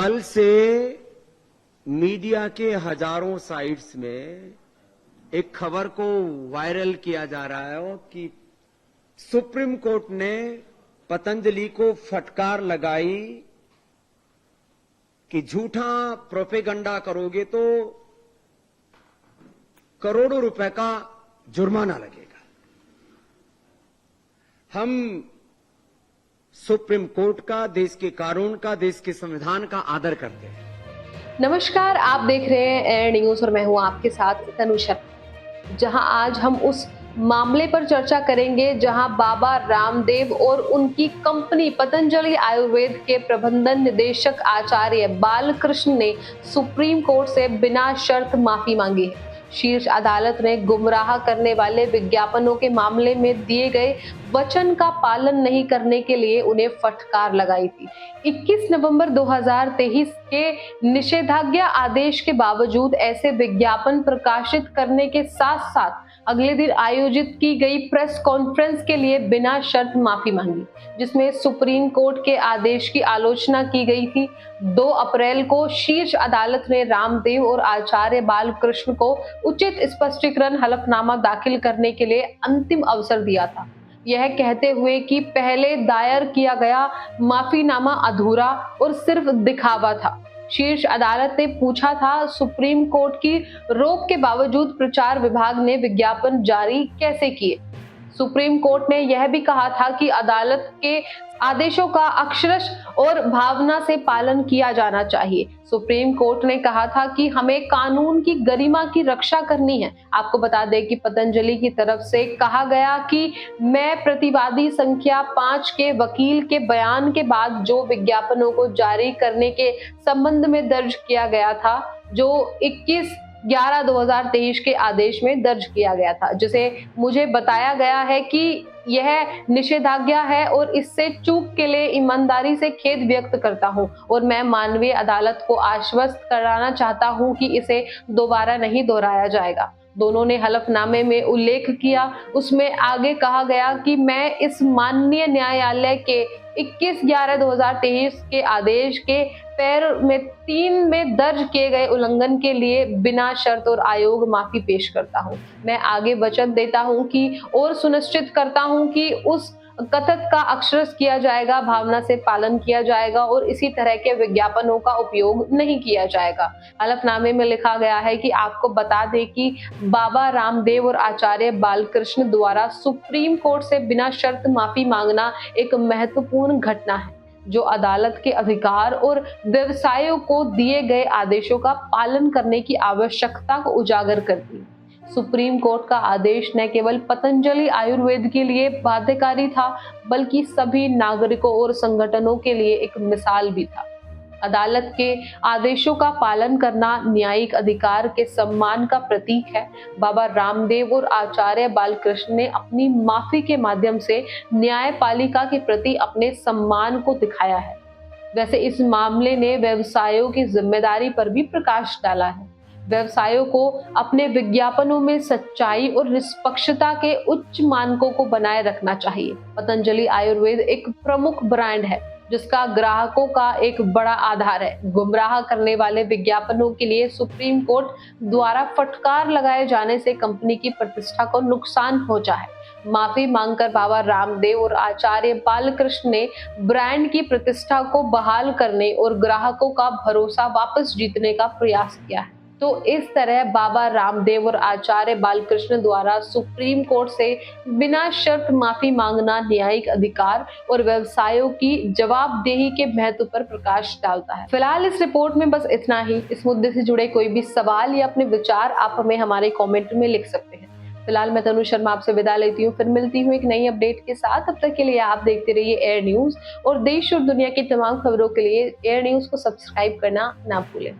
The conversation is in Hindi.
कल से मीडिया के हजारों साइट्स में एक खबर को वायरल किया जा रहा है कि सुप्रीम कोर्ट ने पतंजलि को फटकार लगाई कि झूठा प्रोपेगंडा करोगे तो करोड़ों रुपए का जुर्माना लगेगा। हम सुप्रीम कोर्ट का, देश के कानून का, देश के संविधान का आदर करते हैं। नमस्कार, आप देख रहे हैं एयर न्यूज और मैं हूं आपके साथ तनु शर्मा। जहां आज हम उस मामले पर चर्चा करेंगे जहां बाबा रामदेव और उनकी कंपनी पतंजलि आयुर्वेद के प्रबंधन निदेशक आचार्य बालकृष्ण ने सुप्रीम कोर्ट से बिना शर्त माफी मांगी है। शीर्ष अदालत ने गुमराह करने वाले विज्ञापनों के मामले में दिए गए वचन का पालन नहीं करने के लिए उन्हें फटकार लगाई थी। 21 नवंबर 2023 के निषेधाज्ञा आदेश के बावजूद ऐसे विज्ञापन प्रकाशित करने के साथ साथ अगले दिन आयोजित की गई प्रेस कॉन्फ्रेंस के लिए बिना शर्त माफी मांगी, जिसमें सुप्रीम कोर्ट के आदेश की आलोचना की गई थी। 2 अप्रैल को शीर्ष अदालत ने रामदेव और आचार्य बालकृष्ण को उचित स्पष्टीकरण हलफनामा दाखिल करने के लिए अंतिम अवसर दिया था, यह कहते हुए कि पहले दायर किया गया माफीनामा अधूरा और सिर्फ दिखावा था। शीर्ष अदालत ने पूछा था, सुप्रीम कोर्ट की रोक के बावजूद प्रचार विभाग ने विज्ञापन जारी कैसे किए। सुप्रीम कोर्ट ने यह भी कहा था कि अदालत के आदेशों का अक्षरश और भावना से पालन किया जाना चाहिए। सुप्रीम कोर्ट ने कहा था कि हमें कानून की गरिमा की रक्षा करनी है। आपको बता दें कि पतंजलि की तरफ से कहा गया कि मैं प्रतिवादी संख्या 5 के वकील के बयान के बाद जो विज्ञापनों को जारी करने के संबंध में दर्ज किया गया था, जो 21/11/2023 के आदेश में दर्ज किया गया था, जिसे मुझे बताया गया है कि यह निषेधाज्ञा है और इससे चूक के लिए ईमानदारी से खेद व्यक्त करता हूं और मैं मानवीय अदालत को आश्वस्त कराना चाहता हूं कि इसे दोबारा नहीं दोहराया जाएगा। दोनों ने हलफनामे में उल्लेख किया, उसमें आगे कहा गया कि मैं इस माननीय न्यायालय के 21/11/2023 के आदेश के पैर में 3 में दर्ज किए गए उल्लंघन के लिए बिना शर्त और आयोग माफी पेश करता हूं। मैं आगे वचन देता हूं कि और सुनिश्चित करता हूं कि उस कथन का अक्षरश किया जाएगा, भावना से पालन किया जाएगा और इसी तरह के विज्ञापनों का उपयोग नहीं किया जाएगा। हलफनामे में लिखा गया है कि आपको बता दें कि बाबा रामदेव और आचार्य बालकृष्ण द्वारा सुप्रीम कोर्ट से बिना शर्त माफी मांगना एक महत्वपूर्ण घटना है, जो अदालत के अधिकार और व्यवसायों को दिए गए आदेशों का पालन करने की आवश्यकता को उजागर करती है। सुप्रीम कोर्ट का आदेश न केवल पतंजलि आयुर्वेद के लिए बाध्यकारी था, बल्कि सभी नागरिकों और संगठनों के लिए एक मिसाल भी था। अदालत के आदेशों का पालन करना न्यायिक अधिकार के सम्मान का प्रतीक है। बाबा रामदेव और आचार्य बालकृष्ण ने अपनी माफी के माध्यम से न्यायपालिका के प्रति अपने सम्मान को दिखाया है। वैसे इस मामले ने व्यवसायों की जिम्मेदारी पर भी प्रकाश डाला है। व्यवसायों को अपने विज्ञापनों में सच्चाई और निष्पक्षता के उच्च मानकों को बनाए रखना चाहिए। पतंजलि आयुर्वेद एक प्रमुख ब्रांड है, जिसका ग्राहकों का एक बड़ा आधार है। गुमराह करने वाले विज्ञापनों के लिए सुप्रीम कोर्ट द्वारा फटकार लगाए जाने से कंपनी की प्रतिष्ठा को नुकसान पहुंचा है। माफी मांगकर बाबा रामदेव और आचार्य बालकृष्ण ने ब्रांड की प्रतिष्ठा को बहाल करने और ग्राहकों का भरोसा वापस जीतने का प्रयास किया है। तो इस तरह बाबा रामदेव और आचार्य बालकृष्ण द्वारा सुप्रीम कोर्ट से बिना शर्त माफी मांगना न्यायिक अधिकार और व्यवसायों की जवाबदेही के महत्व पर प्रकाश डालता है। फिलहाल इस रिपोर्ट में बस इतना ही। इस मुद्दे से जुड़े कोई भी सवाल या अपने विचार आप हमें हमारे कमेंट में लिख सकते हैं। फिलहाल मैं तनु शर्मा आपसे विदा लेती हूँ, फिर मिलती हूँ एक नई अपडेट के साथ। तब तक के लिए आप देखते रहिए एयर न्यूज और देश और दुनिया की तमाम खबरों के लिए एयर न्यूज को सब्सक्राइब करना ना भूलें।